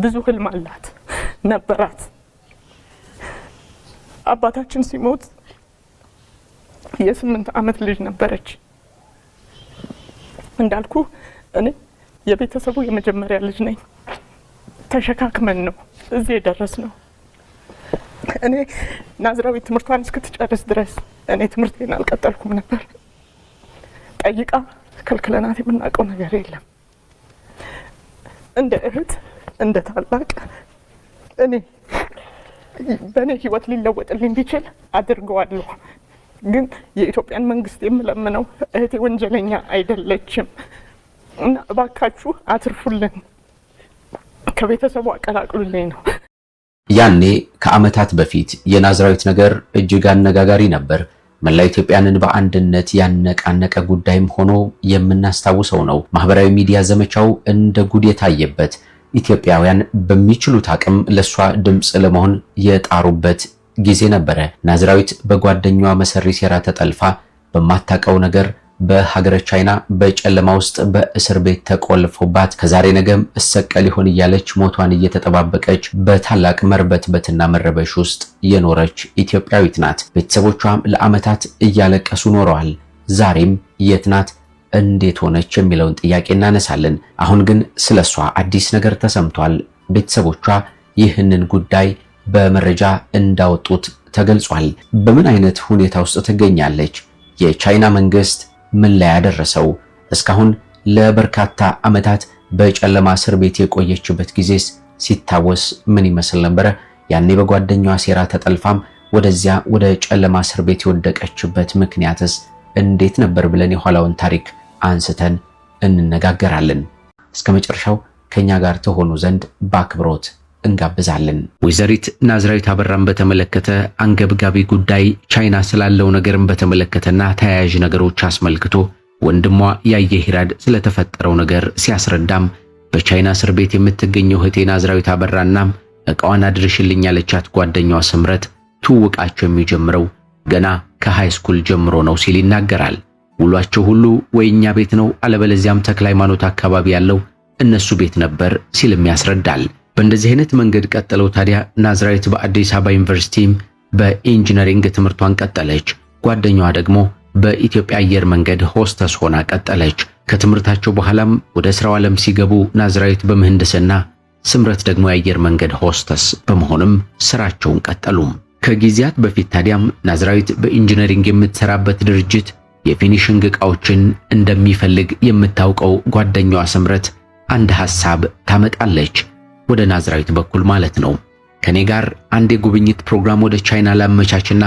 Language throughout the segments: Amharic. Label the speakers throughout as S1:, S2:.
S1: ብዙ ህልም አላት ነበራት። አባታችን ሲሞት የ8 ዓመት ልጅ ነበረች። እንዳልኩ እኔ የቤተሰቡ የመጀመሪያ ልጅ ነኝ። ተሸካክመን ነው እዚህ የደረስነው። እኔ ናዝራዊት ትምህርቷን እስክትጨርስ ድረስ እኔ ትምህርቴን አልቀጠልኩም ነበር። ጠይቃ ከልክለናት የምናውቀው ነገር የለም። እንደ እህት እንደ ታላቅ እኔ በእኔ ህይወት ሊለወጥልኝ ቢችል አድርገዋለሁ። ግን የኢትዮጵያን መንግስት የምለምነው እህቴ ወንጀለኛ አይደለችም እና እባካችሁ አትርፉልን፣ ከቤተሰቡ አቀላቅሉልኝ ነው።
S2: ያኔ ከዓመታት በፊት የናዝራዊት ነገር እጅግ አነጋጋሪ ነበር። መላ ኢትዮጵያንን በአንድነት ያነቃነቀ ጉዳይም ሆኖ የምናስታውሰው ነው። ማህበራዊ ሚዲያ ዘመቻው እንደ ጉድ የታየበት፣ ኢትዮጵያውያን በሚችሉት አቅም ለሷ ድምጽ ለመሆን የጣሩበት ጊዜ ነበረ። ናዝራዊት በጓደኛዋ መሰሪ ሴራ ተጠልፋ በማታቀው ነገር በሀገረ ቻይና በጨለማ ውስጥ በእስር ቤት ተቆልፎባት ከዛሬ ነገም እሰቀል ይሆን እያለች ሞቷን እየተጠባበቀች በታላቅ መርበትበትና መረበሽ ውስጥ የኖረች ኢትዮጵያዊት ናት። ቤተሰቦቿም ለዓመታት እያለቀሱ ኖረዋል። ዛሬም የት ናት? እንዴት ሆነች? የሚለውን ጥያቄ እናነሳለን። አሁን ግን ስለሷ አዲስ ነገር ተሰምቷል። ቤተሰቦቿ ይህንን ጉዳይ በመረጃ እንዳወጡት ተገልጿል። በምን አይነት ሁኔታ ውስጥ ትገኛለች? የቻይና መንግስት ምን ላይ ያደረሰው? እስካሁን ለበርካታ ዓመታት በጨለማ እስር ቤት የቆየችበት ጊዜስ ሲታወስ ምን ይመስል ነበረ? ያኔ በጓደኛዋ ሴራ ተጠልፋም ወደዚያ ወደ ጨለማ እስር ቤት የወደቀችበት ምክንያትስ እንዴት ነበር ብለን የኋላውን ታሪክ አንስተን እንነጋገራለን። እስከ መጨረሻው ከኛ ጋር ተሆኑ ዘንድ በአክብሮት እንጋብዛለን። ወይዘሪት ናዝራዊት አበራን በተመለከተ አንገብጋቢ ጉዳይ፣ ቻይና ስላለው ነገርን በተመለከተና ተያያዥ ነገሮች አስመልክቶ ወንድሟ ያየ ሂራድ ስለተፈጠረው ነገር ሲያስረዳም በቻይና እስር ቤት የምትገኘው እህቴ ናዝራዊት አበራና እቃዋን አድርሽልኝ ያለቻት ጓደኛዋ ስምረት ትውቃቸው የሚጀምረው ገና ከሃይ ስኩል ጀምሮ ነው ሲል ይናገራል። ውሏቸው ሁሉ ወይኛ ቤት ነው አለበለዚያም ተክለ ሃይማኖት አካባቢ ያለው እነሱ ቤት ነበር ሲልም ያስረዳል። በእንደዚህ አይነት መንገድ ቀጠለው ታዲያ ናዝራዊት በአዲስ አበባ ዩኒቨርሲቲ በኢንጂነሪንግ ትምህርቷን ቀጠለች። ጓደኛዋ ደግሞ በኢትዮጵያ አየር መንገድ ሆስተስ ሆና ቀጠለች። ከትምህርታቸው በኋላም ወደ ስራው ዓለም ሲገቡ ናዝራዊት በምህንድስና፣ ስምረት ደግሞ የአየር መንገድ ሆስተስ በመሆንም ስራቸውን ቀጠሉ። ከጊዜያት በፊት ታዲያም ናዝራዊት በኢንጂነሪንግ የምትሰራበት ድርጅት የፊኒሽንግ ዕቃዎችን እንደሚፈልግ የምታውቀው ጓደኛዋ ስምረት አንድ ሐሳብ ታመጣለች። ወደ ናዝራዊት በኩል ማለት ነው። ከኔ ጋር አንድ የጉብኝት ፕሮግራም ወደ ቻይና ላመቻችና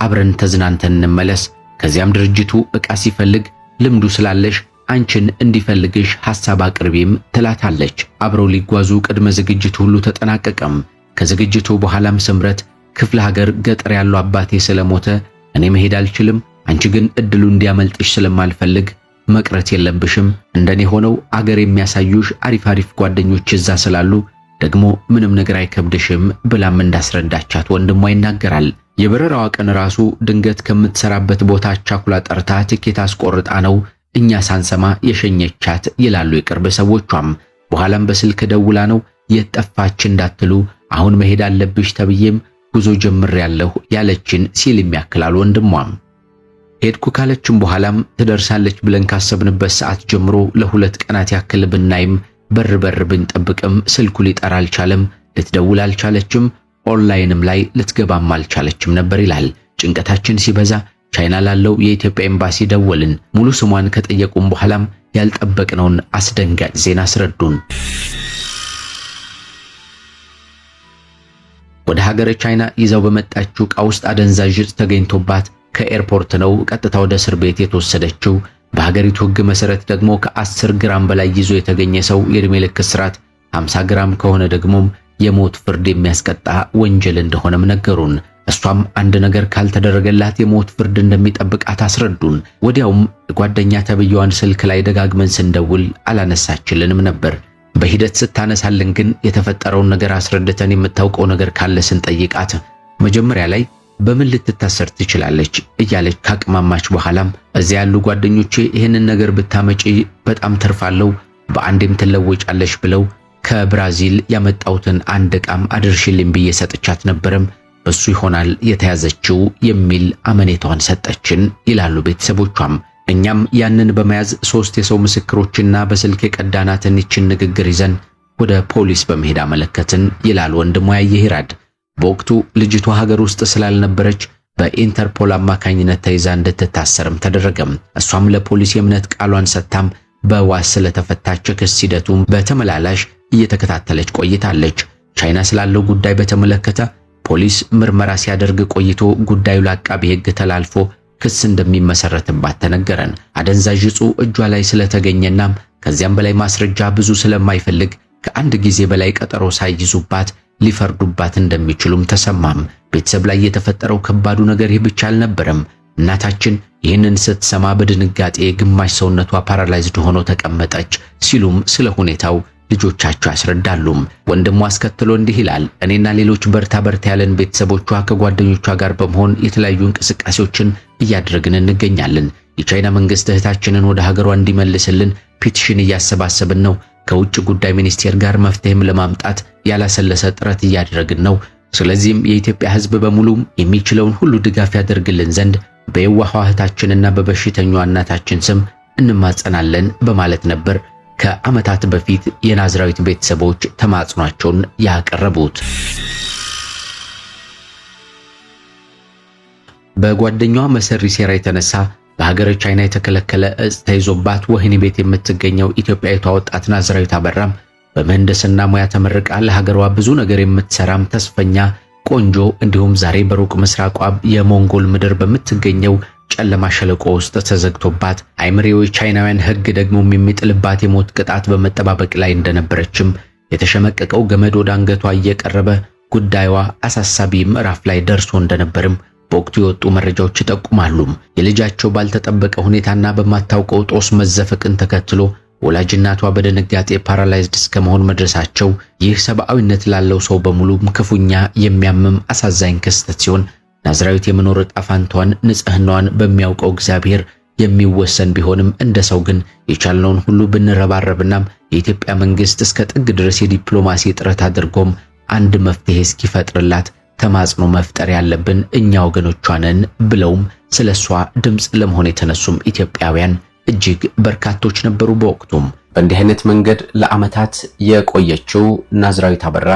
S2: አብረን ተዝናንተን እንመለስ፣ ከዚያም ድርጅቱ ዕቃ ሲፈልግ ልምዱ ስላለሽ አንቺን እንዲፈልግሽ ሐሳብ አቅርቢም ትላታለች። አብረው ሊጓዙ ቅድመ ዝግጅቱ ሁሉ ተጠናቀቀም። ከዝግጅቱ በኋላም ስምረት ክፍለ ሀገር ገጠር ያለው አባቴ ስለሞተ እኔ መሄድ አልችልም፣ አንቺ ግን እድሉ እንዲያመልጥሽ ስለማልፈልግ መቅረት የለብሽም፣ እንደኔ ሆነው አገር የሚያሳዩሽ አሪፍ ጓደኞች እዛ ስላሉ ደግሞ ምንም ነገር አይከብድሽም ብላም እንዳስረዳቻት ወንድሟ ይናገራል። የበረራዋ ቀን ራሱ ድንገት ከምትሰራበት ቦታ አቻኩላ ጠርታ ትኬት አስቆርጣ ነው እኛ ሳንሰማ የሸኘቻት ይላሉ የቅርብ ሰዎቿም። በኋላም በስልክ ደውላ ነው የጠፋች እንዳትሉ አሁን መሄድ አለብሽ ተብዬም ጉዞ ጀምሬያለሁ ያለችን ሲል የሚያክላል ወንድሟም። ሄድኩ ካለችም በኋላም ትደርሳለች ብለን ካሰብንበት ሰዓት ጀምሮ ለ2 ቀናት ያክል ብናይም በር ብንጠብቅም ስልኩ ሊጠራ አልቻለም፣ ልትደውል አልቻለችም፣ ኦንላይንም ላይ ልትገባም አልቻለችም ነበር ይላል። ጭንቀታችን ሲበዛ ቻይና ላለው የኢትዮጵያ ኤምባሲ ደወልን። ሙሉ ስሟን ከጠየቁም በኋላም ያልጠበቅነውን አስደንጋጭ ዜና አስረዱን። ወደ ሀገረ ቻይና ይዘው በመጣችው ዕቃ ውስጥ አደንዛዥ ዕፅ ተገኝቶባት ከኤርፖርት ነው ቀጥታ ወደ እስር ቤት የተወሰደችው። በሀገሪቱ ሕግ መሰረት ደግሞ ከ10 ግራም በላይ ይዞ የተገኘ ሰው የዕድሜ ልክ እስራት፣ 50 ግራም ከሆነ ደግሞ የሞት ፍርድ የሚያስቀጣ ወንጀል እንደሆነም ነገሩን። እሷም አንድ ነገር ካልተደረገላት የሞት ፍርድ እንደሚጠብቃት አስረዱን። ወዲያውም ጓደኛ ተብየዋን ስልክ ላይ ደጋግመን ስንደውል አላነሳችልንም ነበር። በሂደት ስታነሳልን ግን የተፈጠረውን ነገር አስረድተን የምታውቀው ነገር ካለ ስንጠይቃት መጀመሪያ ላይ በምን ልትታሰር ትችላለች እያለች ካቅማማች በኋላም እዚያ ያሉ ጓደኞቼ ይህንን ነገር ብታመጪ በጣም ተርፋለው፣ በአንዴም ትለወጫለሽ ብለው ከብራዚል ያመጣውትን አንድ ዕቃም አድርሽልኝ ብዬ ሰጥቻት ነበርም በሱ ይሆናል የተያዘችው የሚል አመኔታዋን ሰጠችን ይላሉ ቤተሰቦቿም። እኛም ያንን በመያዝ 3 የሰው ምስክሮችና በስልክ የቀዳናትን ይችን ንግግር ይዘን ወደ ፖሊስ በመሄድ አመለከትን ይላል ወንድሟ ያየህ ይራድ። በወቅቱ ልጅቷ ሀገር ውስጥ ስላልነበረች በኢንተርፖል አማካኝነት ተይዛ እንድትታሰርም ተደረገም። እሷም ለፖሊስ የእምነት ቃሏን ሰጥታም በዋስ ስለተፈታች ክስ ሂደቱም በተመላላሽ እየተከታተለች ቆይታለች። ቻይና ስላለው ጉዳይ በተመለከተ ፖሊስ ምርመራ ሲያደርግ ቆይቶ ጉዳዩ ለአቃቤ ሕግ ተላልፎ ክስ እንደሚመሰረትባት ተነገረን። አደንዛዥ ዕፁ እጇ ላይ ስለተገኘና ከዚያም በላይ ማስረጃ ብዙ ስለማይፈልግ ከአንድ ጊዜ በላይ ቀጠሮ ሳይይዙባት ሊፈርዱባት እንደሚችሉም ተሰማም። ቤተሰብ ላይ የተፈጠረው ከባዱ ነገር ይህ ብቻ አልነበረም። እናታችን ይህንን ስትሰማ በድንጋጤ ግማሽ ሰውነቷ ፓራላይዝድ ሆኖ ተቀመጠች ሲሉም ስለ ሁኔታው ልጆቻቸው ያስረዳሉ። ወንድሟ አስከትሎ እንዲህ ይላል። እኔና ሌሎች በርታ ያለን ቤተሰቦቿ ከጓደኞቿ ጋር በመሆን የተለያዩ እንቅስቃሴዎችን እያደረግን እንገኛለን። የቻይና መንግስት እህታችንን ወደ ሀገሯ እንዲመልስልን ፒቲሽን እያሰባሰብን ነው። ከውጭ ጉዳይ ሚኒስቴር ጋር መፍትሄም ለማምጣት ያላሰለሰ ጥረት እያደረግን ነው። ስለዚህም የኢትዮጵያ ሕዝብ በሙሉ የሚችለውን ሁሉ ድጋፍ ያደርግልን ዘንድ በየዋህ እህታችንና በበሽተኛዋ እናታችን ስም እንማጸናለን በማለት ነበር ከዓመታት በፊት የናዝራዊት ቤተሰቦች ተማጽኗቸውን ያቀረቡት። በጓደኛዋ መሰሪ ሴራ የተነሳ በሀገረ ቻይና የተከለከለ ዕፅ ተይዞባት ወህኒ ቤት የምትገኘው ኢትዮጵያዊቷ ወጣት ናዝራዊት አበራም በምህንድስና ሙያ ተመርቃ ለሀገሯ ብዙ ነገር የምትሰራም ተስፈኛ ቆንጆ እንዲሁም ዛሬ በሩቅ ምስራቋ የሞንጎል ምድር በምትገኘው ጨለማ ሸለቆ ውስጥ ተዘግቶባት አይምሬው ቻይናውያን ሕግ ደግሞ የሚጥልባት የሞት ቅጣት በመጠባበቅ ላይ እንደነበረችም የተሸመቀቀው ገመድ ወደ አንገቷ እየቀረበ ጉዳዩዋ አሳሳቢ ምዕራፍ ላይ ደርሶ እንደነበርም በወቅቱ የወጡ መረጃዎች ይጠቁማሉ። የልጃቸው ባልተጠበቀ ሁኔታና በማታውቀው ጦስ መዘፈቅን ተከትሎ ወላጅናቷ በድንጋጤ ፓራላይዝድ እስከመሆን መድረሳቸው ይህ ሰብአዊነት ላለው ሰው በሙሉ ክፉኛ የሚያምም አሳዛኝ ክስተት ሲሆን ናዝራዊት የመኖር ዕጣ ፈንታዋን ንጽህናዋን በሚያውቀው እግዚአብሔር የሚወሰን ቢሆንም እንደ ሰው ግን የቻልነውን ሁሉ ብንረባረብና የኢትዮጵያ መንግስት እስከ ጥግ ድረስ የዲፕሎማሲ ጥረት አድርጎም አንድ መፍትሄ እስኪፈጥርላት ተማጽኖ መፍጠር ያለብን እኛ ወገኖቿ ነን ብለውም ስለሷ ድምጽ ለመሆን የተነሱም ኢትዮጵያውያን እጅግ በርካቶች ነበሩ። በወቅቱም በእንዲህ አይነት መንገድ ለዓመታት የቆየችው ናዝራዊት አበራ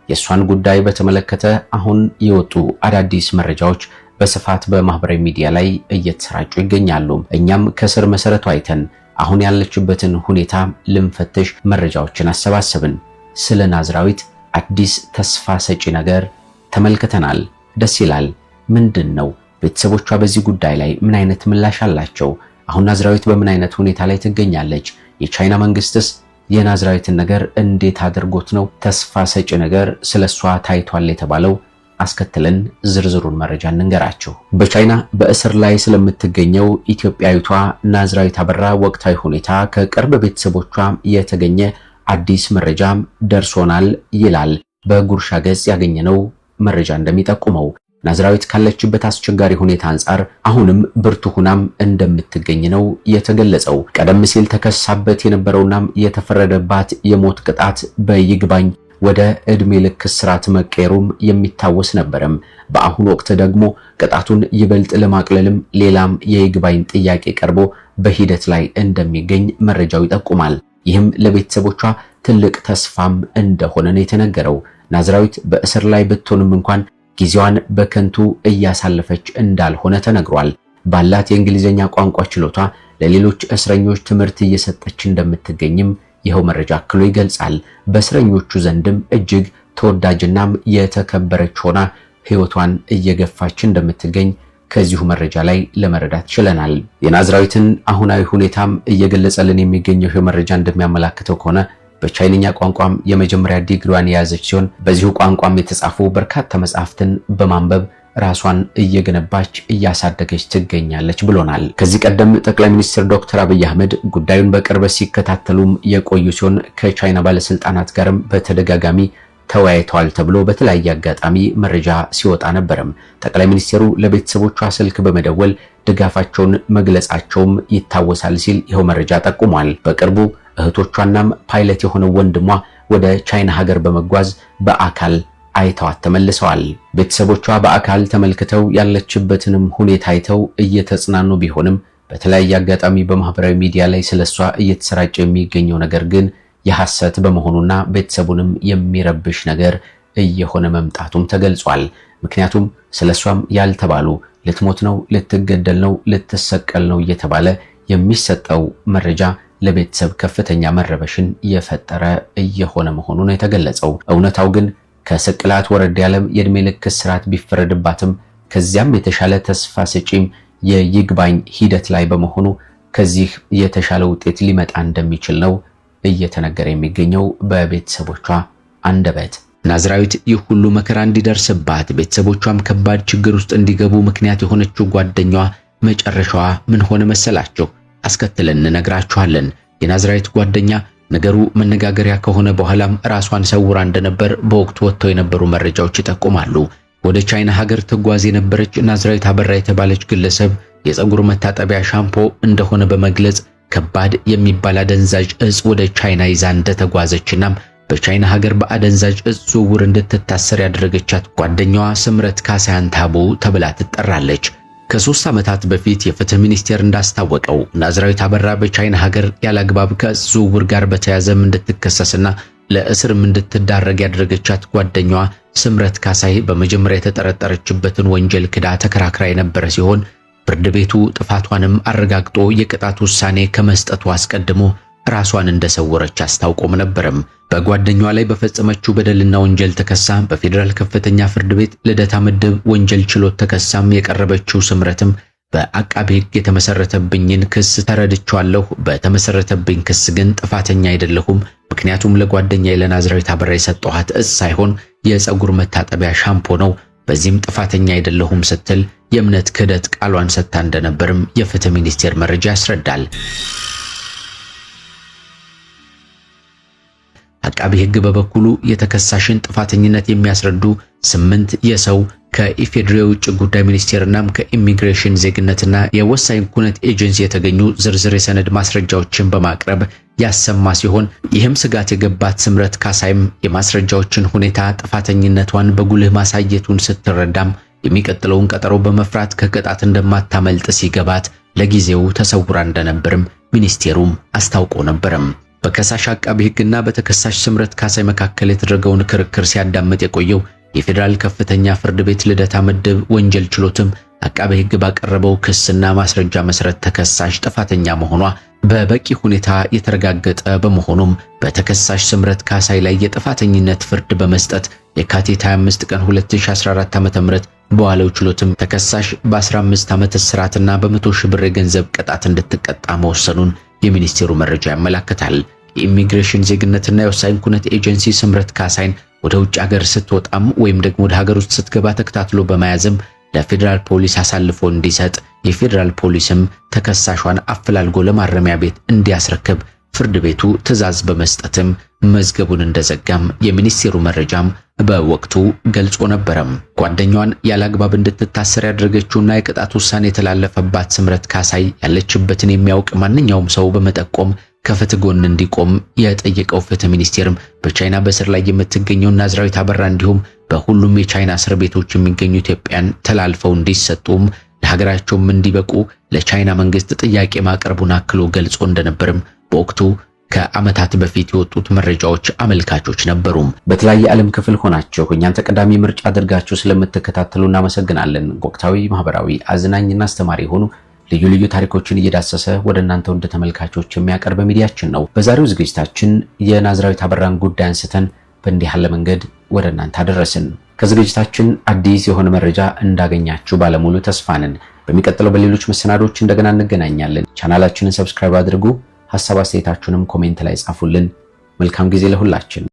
S2: የሷን ጉዳይ በተመለከተ አሁን የወጡ አዳዲስ መረጃዎች በስፋት በማህበራዊ ሚዲያ ላይ እየተሰራጩ ይገኛሉ። እኛም ከስር መሰረቱ አይተን አሁን ያለችበትን ሁኔታ ልንፈትሽ መረጃዎችን አሰባሰብን። ስለ ናዝራዊት አዲስ ተስፋ ሰጪ ነገር ተመልክተናል። ደስ ይላል። ምንድነው? ቤተሰቦቿ በዚህ ጉዳይ ላይ ምን አይነት ምላሽ አላቸው? አሁን ናዝራዊት በምን አይነት ሁኔታ ላይ ትገኛለች? የቻይና መንግስትስ የናዝራዊትን ነገር እንዴት አድርጎት ነው ተስፋ ሰጪ ነገር ስለሷ ታይቷል የተባለው? አስከትለን ዝርዝሩን መረጃ እንንገራችሁ። በቻይና በእስር ላይ ስለምትገኘው ኢትዮጵያዊቷ ናዝራዊት አበራ ወቅታዊ ሁኔታ ከቅርብ ቤተሰቦቿ የተገኘ አዲስ መረጃም ደርሶናል ይላል በጉርሻ ገጽ ያገኘነው መረጃ እንደሚጠቁመው ናዝራዊት ካለችበት አስቸጋሪ ሁኔታ አንጻር አሁንም ብርቱ ሆናም እንደምትገኝ ነው የተገለጸው። ቀደም ሲል ተከሳበት የነበረውናም የተፈረደባት የሞት ቅጣት በይግባኝ ወደ ዕድሜ ልክ እስራት መቀየሩም የሚታወስ ነበርም። በአሁኑ ወቅት ደግሞ ቅጣቱን ይበልጥ ለማቅለልም ሌላም የይግባኝ ጥያቄ ቀርቦ በሂደት ላይ እንደሚገኝ መረጃው ይጠቁማል። ይህም ለቤተሰቦቿ ትልቅ ተስፋም እንደሆነ ነው የተነገረው። ናዝራዊት በእስር ላይ ብትሆንም እንኳን ጊዜዋን በከንቱ እያሳለፈች እንዳልሆነ ተነግሯል። ባላት የእንግሊዝኛ ቋንቋ ችሎታ ለሌሎች እስረኞች ትምህርት እየሰጠች እንደምትገኝም ይኸው መረጃ አክሎ ይገልጻል። በእስረኞቹ ዘንድም እጅግ ተወዳጅናም የተከበረች ሆና ሕይወቷን እየገፋች እንደምትገኝ ከዚሁ መረጃ ላይ ለመረዳት ችለናል። የናዝራዊትን አሁናዊ ሁኔታም እየገለጸልን የሚገኘው ይኸው መረጃ እንደሚያመላክተው ከሆነ በቻይንኛ ቋንቋም የመጀመሪያ ዲግሪዋን የያዘች ሲሆን በዚሁ ቋንቋም የተጻፉ በርካታ መጽሐፍትን በማንበብ ራሷን እየገነባች እያሳደገች ትገኛለች ብሎናል። ከዚህ ቀደም ጠቅላይ ሚኒስትር ዶክተር አብይ አህመድ ጉዳዩን በቅርበት ሲከታተሉም የቆዩ ሲሆን ከቻይና ባለስልጣናት ጋርም በተደጋጋሚ ተወያይተዋል ተብሎ በተለያየ አጋጣሚ መረጃ ሲወጣ ነበርም። ጠቅላይ ሚኒስትሩ ለቤተሰቦቿ ስልክ በመደወል ድጋፋቸውን መግለጻቸውም ይታወሳል ሲል ይኸው መረጃ ጠቁሟል። በቅርቡ እህቶቿናም ፓይለት የሆነው ወንድሟ ወደ ቻይና ሀገር በመጓዝ በአካል አይተዋት ተመልሰዋል። ቤተሰቦቿ በአካል ተመልክተው ያለችበትንም ሁኔታ አይተው እየተጽናኑ ቢሆንም በተለያየ አጋጣሚ በማህበራዊ ሚዲያ ላይ ስለሷ እየተሰራጨ የሚገኘው ነገር ግን የሐሰት በመሆኑና ቤተሰቡንም የሚረብሽ ነገር እየሆነ መምጣቱም ተገልጿል። ምክንያቱም ስለሷም ያልተባሉ ልትሞት ነው፣ ልትገደል ነው፣ ልትሰቀል ነው እየተባለ የሚሰጠው መረጃ ለቤተሰብ ከፍተኛ መረበሽን እየፈጠረ እየሆነ መሆኑ ነው የተገለጸው። እውነታው ግን ከስቅላት ወረድ ያለም የእድሜ ልክ እስራት ቢፈረድባትም ከዚያም የተሻለ ተስፋ ሰጪም የይግባኝ ሂደት ላይ በመሆኑ ከዚህ የተሻለ ውጤት ሊመጣ እንደሚችል ነው እየተነገረ የሚገኘው በቤተሰቦቿ አንደበት። ናዝራዊት ይህ ሁሉ መከራ እንዲደርስባት ቤተሰቦቿም ከባድ ችግር ውስጥ እንዲገቡ ምክንያት የሆነችው ጓደኛዋ መጨረሻዋ ምን ሆነ መሰላችሁ? አስከትለን እንነግራችኋለን። የናዝራዊት ጓደኛ ነገሩ መነጋገሪያ ከሆነ በኋላም ራሷን ሰውራ እንደነበር በወቅቱ ወጥተው የነበሩ መረጃዎች ይጠቁማሉ። ወደ ቻይና ሀገር ትጓዝ የነበረች ናዝራዊት አበራ የተባለች ግለሰብ የፀጉር መታጠቢያ ሻምፖ እንደሆነ በመግለጽ ከባድ የሚባል አደንዛዥ እጽ ወደ ቻይና ይዛ እንደተጓዘችና በቻይና ሀገር በአደንዛዥ እጽ ዝውውር እንድትታሰር ያደረገቻት ጓደኛዋ ስምረት ካሳያን ታቡ ተብላ ትጠራለች። ከ3 ዓመታት በፊት የፍትህ ሚኒስቴር እንዳስታወቀው ናዝራዊት አበራ በቻይና ሀገር ያለአግባብ ከእጽ ዝውውር ጋር በተያያዘም እንድትከሰስና ለእስርም እንድትዳረግ ያደረገቻት ጓደኛዋ ስምረት ካሳይ በመጀመሪያ የተጠረጠረችበትን ወንጀል ክዳ ተከራክራ የነበረ ሲሆን ፍርድ ቤቱ ጥፋቷንም አረጋግጦ የቅጣት ውሳኔ ከመስጠቱ አስቀድሞ ራሷን እንደሰወረች አስታውቆም ነበርም። በጓደኛዋ ላይ በፈጸመችው በደልና ወንጀል ተከሳ በፌዴራል ከፍተኛ ፍርድ ቤት ልደታ ምድብ ወንጀል ችሎት ተከሳም የቀረበችው ስምረትም በአቃቤ ሕግ የተመሰረተብኝን ክስ ተረድቻለሁ፣ በተመሰረተብኝ ክስ ግን ጥፋተኛ አይደለሁም፣ ምክንያቱም ለጓደኛዬ ለናዝራዊት አበራ የሰጠኋት እጽ ሳይሆን የፀጉር መታጠቢያ ሻምፖ ነው፣ በዚህም ጥፋተኛ አይደለሁም ስትል የእምነት ክህደት ቃሏን ሰጥታ እንደነበርም የፍትህ ሚኒስቴር መረጃ ያስረዳል። አቃቤ ሕግ በበኩሉ የተከሳሽን ጥፋተኝነት የሚያስረዱ 8 የሰው ከኢፌዴሪ የውጭ ጉዳይ ሚኒስቴርና ከኢሚግሬሽን ዜግነትና የወሳኝ ኩነት ኤጀንሲ የተገኙ ዝርዝር የሰነድ ማስረጃዎችን በማቅረብ ያሰማ ሲሆን ይህም ስጋት የገባት ስምረት ካሳይም የማስረጃዎችን ሁኔታ ጥፋተኝነቷን በጉልህ ማሳየቱን ስትረዳም የሚቀጥለውን ቀጠሮ በመፍራት ከቅጣት እንደማታመልጥ ሲገባት ለጊዜው ተሰውራ እንደነበርም ሚኒስቴሩም አስታውቆ ነበርም። በከሳሽ አቃቤ ሕግና በተከሳሽ ስምረት ካሳይ መካከል የተደረገውን ክርክር ሲያዳምጥ የቆየው የፌዴራል ከፍተኛ ፍርድ ቤት ልደታ ምድብ ወንጀል ችሎትም አቃቤ ሕግ ባቀረበው ክስና ማስረጃ መሰረት ተከሳሽ ጥፋተኛ መሆኗ በበቂ ሁኔታ የተረጋገጠ በመሆኑም በተከሳሽ ስምረት ካሳይ ላይ የጥፋተኝነት ፍርድ በመስጠት የካቲት 25 ቀን 2014 ዓ.ም በዋለው ችሎትም ተከሳሽ በ15 ዓመት እስራትና በ100 ሺህ ብር የገንዘብ ቅጣት እንድትቀጣ መወሰኑን የሚኒስቴሩ መረጃ ያመለክታል። የኢሚግሬሽን ዜግነትና የወሳኝ ኩነት ኤጀንሲ ስምረት ካሳይን ወደ ውጭ ሀገር ስትወጣም ወይም ደግሞ ወደ ሀገር ውስጥ ስትገባ ተከታትሎ በመያዝም ለፌዴራል ፖሊስ አሳልፎ እንዲሰጥ የፌዴራል ፖሊስም ተከሳሿን አፈላልጎ ለማረሚያ ቤት እንዲያስረክብ ፍርድ ቤቱ ትዕዛዝ በመስጠትም መዝገቡን እንደዘጋም የሚኒስቴሩ መረጃም በወቅቱ ገልጾ ነበረም። ጓደኛዋን ያለአግባብ እንድትታሰር ያደረገችውና የቅጣት ውሳኔ የተላለፈባት ስምረት ካሳይ ያለችበትን የሚያውቅ ማንኛውም ሰው በመጠቆም ከፍትህ ጎን እንዲቆም የጠየቀው ፍትህ ሚኒስቴርም በቻይና በስር ላይ የምትገኘው ናዝራዊት አበራ እንዲሁም በሁሉም የቻይና እስር ቤቶች የሚገኙ ኢትዮጵያን ተላልፈው እንዲሰጡም ለሀገራቸውም እንዲበቁ ለቻይና መንግስት ጥያቄ ማቅረቡን አክሎ ገልጾ እንደነበርም በወቅቱ ከዓመታት በፊት የወጡት መረጃዎች አመልካቾች ነበሩ። በተለያየ ዓለም ክፍል ሆናችሁ እኛን ተቀዳሚ ምርጫ አድርጋችሁ ስለምትከታተሉ እናመሰግናለን። ወቅታዊ፣ ማህበራዊ፣ አዝናኝና አስተማሪ የሆኑ ልዩ ልዩ ታሪኮችን እየዳሰሰ ወደ እናንተ ወደ ተመልካቾች የሚያቀርብ ሚዲያችን ነው። በዛሬው ዝግጅታችን የናዝራዊት አበራን ጉዳይ አንስተን በእንዲህ ያለ መንገድ ወደ እናንተ አደረስን። ከዝግጅታችን አዲስ የሆነ መረጃ እንዳገኛችሁ ባለሙሉ ተስፋ ነን። በሚቀጥለው በሌሎች መሰናዶች እንደገና እንገናኛለን። ቻናላችንን ሰብስክራይብ አድርጉ። ሐሳብ አስተያየታችሁንም ኮሜንት ላይ ጻፉልን። መልካም ጊዜ ለሁላችን።